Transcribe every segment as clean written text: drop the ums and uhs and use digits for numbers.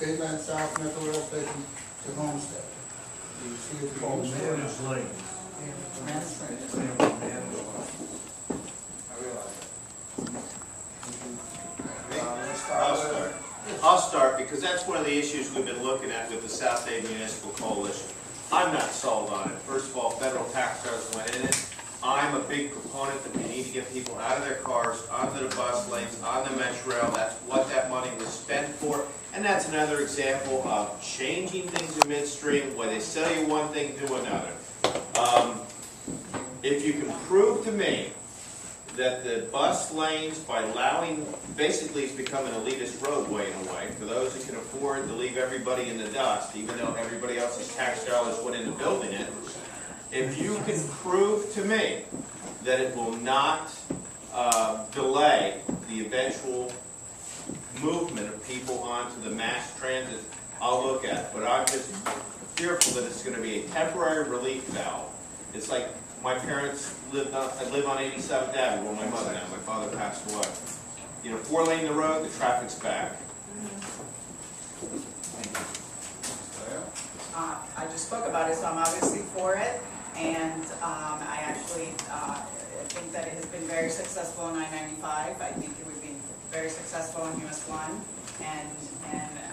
Dayland South Metro Rail Station to Homestead. You see it called Managed lanes. I realize that. I'll start because that's one of the issues we've been looking at with the South Bay Municipal Coalition. I'm not sold on it. First of all, federal tax dollars went in it. I'm a big proponent that we need to get people out of their cars, onto the bus lanes, on the Metro Rail. That's what that money was spent for. And that's another example of changing things in midstream, where they sell you one thing, do another. If you can prove to me that the bus lanes, by allowing, basically it's become an elitist roadway in a way, for those who can afford to leave everybody in the dust, even though everybody else's tax dollars went into building it, if you can prove to me that it will not delay the eventual movement of people onto the mass transit, I'll look at it. But I'm just fearful that it's going to be a temporary relief valve. It's like my parents lived on, I live on 87th Avenue, where my mother now, my father passed away. You know, 4-lane the road, the traffic's back. I just spoke about it, so I'm obviously for it, and I actually think that it has been very successful on I-95. I think it would be very successful on US 1, and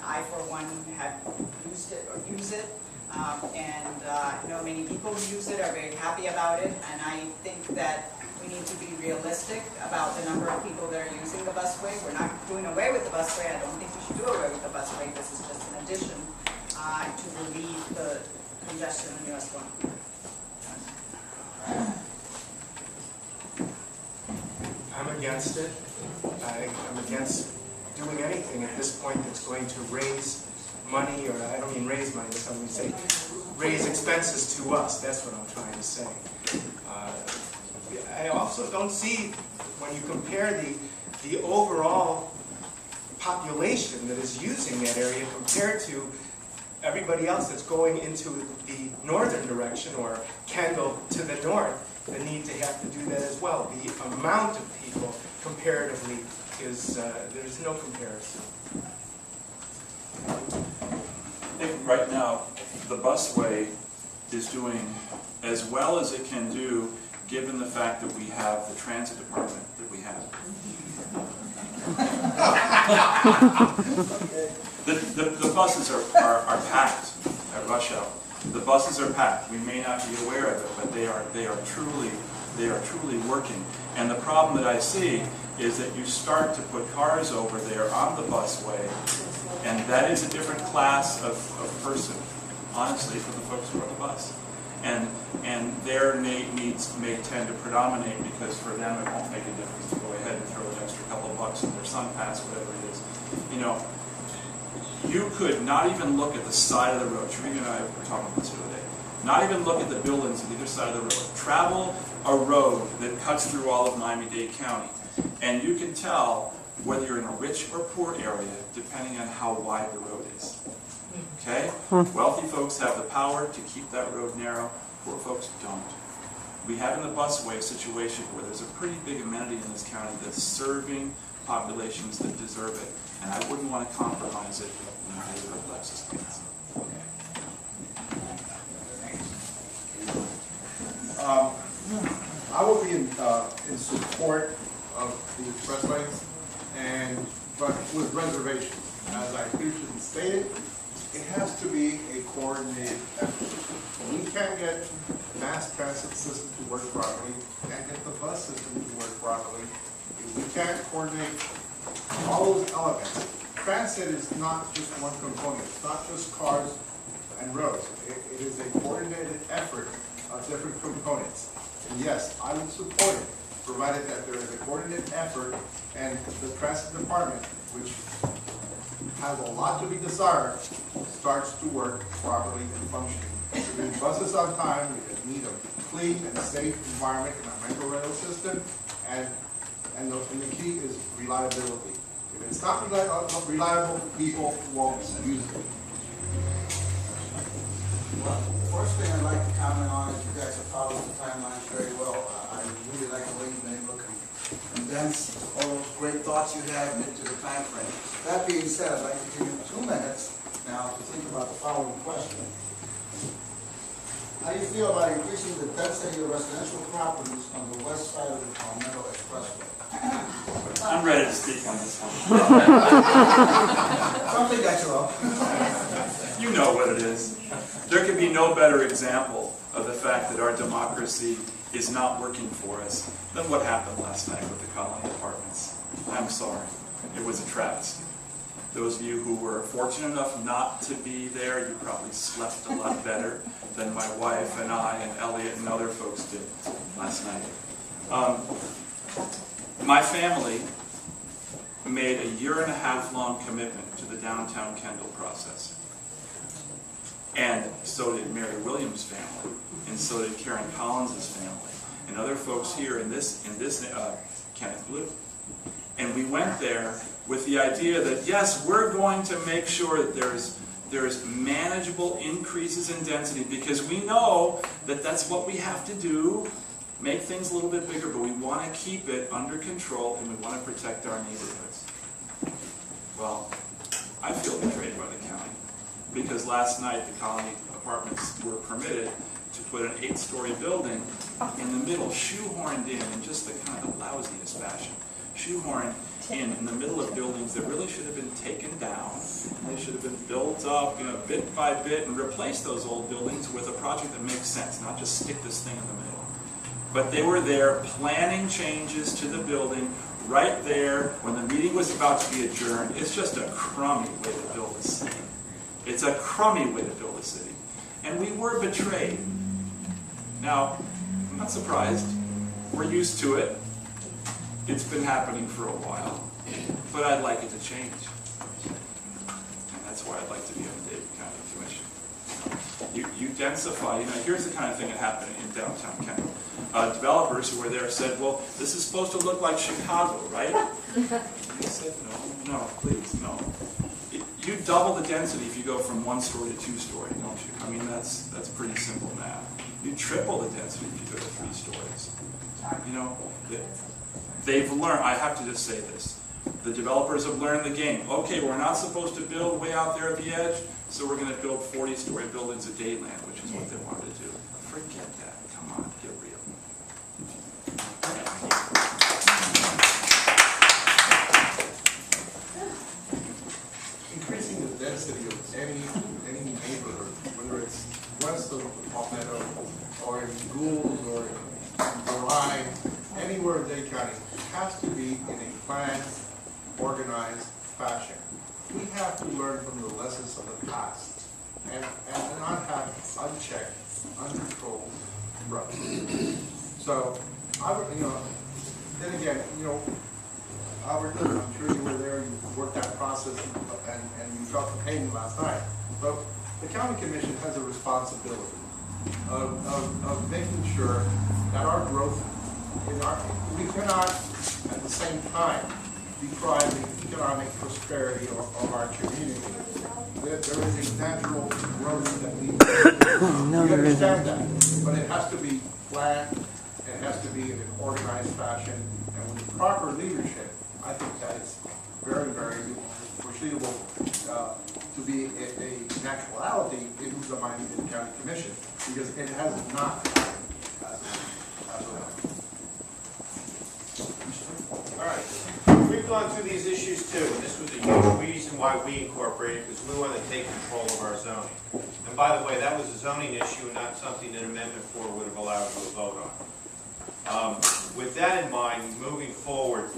I, for one, have used it or use it, and I know many people who use it are very happy about it, and I think that we need to be realistic about the number of people that are using the busway. We're not doing away with the busway. I don't think we should do away with the busway. This is just an addition to relieve the congestion in US 1. I'm against it. I'm against doing anything at this point that's going to raise money, or I don't mean raise money, that's how we say, raise expenses to us. That's what I'm trying to say. I also don't see, when you compare the overall population that is using that area compared to everybody else that's going into the northern direction, or Kendall to the north, the need to have to do that as well. The amount of people comparatively is, there's no comparison. I think right now the busway is doing as well as it can do, given the fact that we have the transit department that we have. The buses are packed at rush hour. The buses are packed. We may not be aware of it, but they are truly working. And the problem that I see is that you start to put cars over there on the busway, and that is a different class of person, honestly, for the folks who are on the bus. And their needs may tend to predominate, because for them it won't make a difference to go ahead and throw an extra couple of bucks in their sun pass, whatever it is. You know, you could not even look at the side of the road. Sharika and I were talking about this the other day. Not even look at the buildings on either side of the road. Travel a road that cuts through all of Miami-Dade County, and you can tell whether you're in a rich or poor area depending on how wide the road is. Okay? Wealthy folks have the power to keep that road narrow. Poor folks don't. We have in the busway a situation where there's a pretty big amenity in this county that's serving populations that deserve it, and I wouldn't want to compromise it in favor of Lexus plans. I will be in support of the expressways, but with reservations. As I previously stated, it has to be a coordinated effort. We can't get mass transit system to work properly, can't get the bus system to work properly. If we can't coordinate all those elements, transit is not just one component. It's not just cars and roads. It is a coordinated effort of different components. And yes, I would support it, provided that there is a coordinated effort and the transit department, which has a lot to be desired, starts to work properly and functioning. We need buses on time, we need a clean and safe environment in our metro rail system, and the key is reliability. If it's not reliable, people won't use it. Well, the first thing I'd like to comment on is you guys have followed the timelines very well. I really like the way you've been able to condense all those great thoughts you have into the time frame. That being said, I'd like to give you 2 minutes now to think about the following question. How do you feel about increasing the density of residential properties on the west side of the Palmetto Expressway? I'm ready to speak on this one. Something got you up. You know what it is. There could be no better example of the fact that our democracy is not working for us than what happened last night with the Colony Apartments. I'm sorry. It was a travesty. Those of you who were fortunate enough not to be there, you probably slept a lot better than my wife and I and Elliot and other folks did last night. My family made a 1.5-year-long commitment to the downtown Kendall process. And so did Mary Williams' family, and so did Karen Collins' family, and other folks here in this Kenneth Blue. And we went there with the idea that, yes, we're going to make sure that there's manageable increases in density, because we know that that's what we have to do, make things a little bit bigger, but we want to keep it under control, and we want to protect our neighborhoods. Well, I feel betrayed by the county, because last night the Colony Apartments were permitted to put an 8-story building in the middle, shoehorned in just the kind of the lousiest fashion. Shoehorned in the middle of buildings that really should have been taken down. They should have been built up, bit by bit, and replace those old buildings with a project that makes sense, not just stick this thing in the middle. But they were there planning changes to the building right there when the meeting was about to be adjourned. It's just a crummy way to build a city. It's a crummy way to build a city. And we were betrayed. Now, I'm not surprised. We're used to it. It's been happening for a while. But I'd like it to change. And that's why I'd like to be on the David County Commission. You densify, here's the kind of thing that happened in downtown Kendall. Developers who were there said, well, this is supposed to look like Chicago, right? And they said, no, please, no. You double the density if you go from 1-story to 2-story, don't you? I mean, that's pretty simple math. You triple the density if you go to 3 stories. They've learned, I have to just say this, the developers have learned the game. Okay, we're not supposed to build way out there at the edge, so we're going to build 40-story buildings at Dayland, which is what they wanted to do. Forget that. Come on, get real. Increasing the density of any neighborhood, whether it's west of the Palmetto, or in Gould, or in July, anywhere in Dade County, has to be in a planned, organized fashion. We have to learn from the lessons of the past and not have unchecked, uncontrolled growth. So, then again, Albert, I'm sure you were there, you worked that process, and you felt the pain last night. But the county commission has a responsibility of making sure that our growth, we cannot at the same time deprive the economic prosperity of our community. There is a natural growth that we understand that, but it has to be planned, and it has to be in an organized fashion, and with proper leadership. I think that is very, very foreseeable to be a naturality in the Miami-Dade County Commission, because it has not as of now. All right. We've gone through these issues too, and this was a huge reason why we incorporated, because we wanted to take control of our zoning. And by the way, that was a zoning issue and not something that Amendment 4 would have allowed you to vote on. With that in mind, moving forward,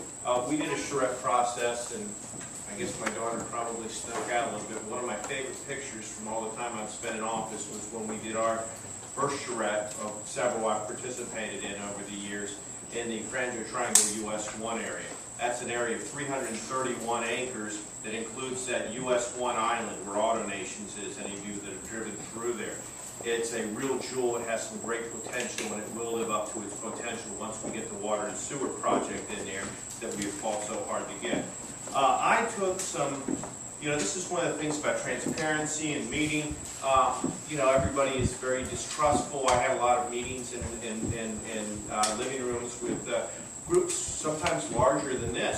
we did a charrette process, and I guess my daughter probably stuck out a little bit. One of my favorite pictures from all the time I've spent in office was when we did our first charrette of several I've participated in over the years in the Frangio Triangle US 1 area. That's an area of 331 acres that includes that US 1 island where AutoNations is, any of you that have driven through there. It's a real jewel. It has some great potential, and it will live up to its potential once we get the water and sewer project in there that we have fought so hard to get. I took some, this is one of the things about transparency and meeting. Everybody is very distrustful. I had a lot of meetings in living rooms with groups sometimes larger than this